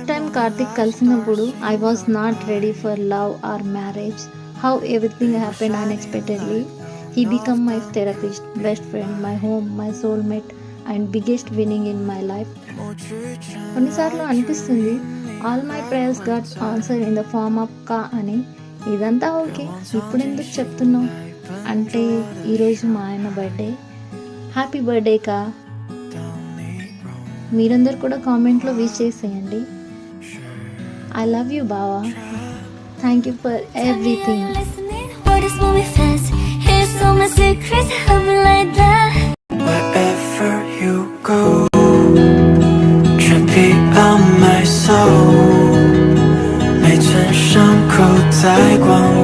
Time Karthik కలిసినప్పుడు I was not ready for love or marriage. How everything happened unexpectedly. He become my therapist, best friend, my home, my soulmate and biggest winning in my life. కొన్నిసార్లు అనిపిస్తుంది all my prayers got answer in the form of కా అని. ఇదంతా okay, ఇప్పుడు ఎందుకు చెప్తున్నావు అంటే ఈరోజు మా ఆయన బర్త్డే. హ్యాపీ బర్త్డే కా. మీరందరూ కూడా కామెంట్లో విష్ చేసేయండి. ఐ లవ్ యూ బావా. Thank you for everything. Wherever you go, 全披满 my soul，每寸伤口在光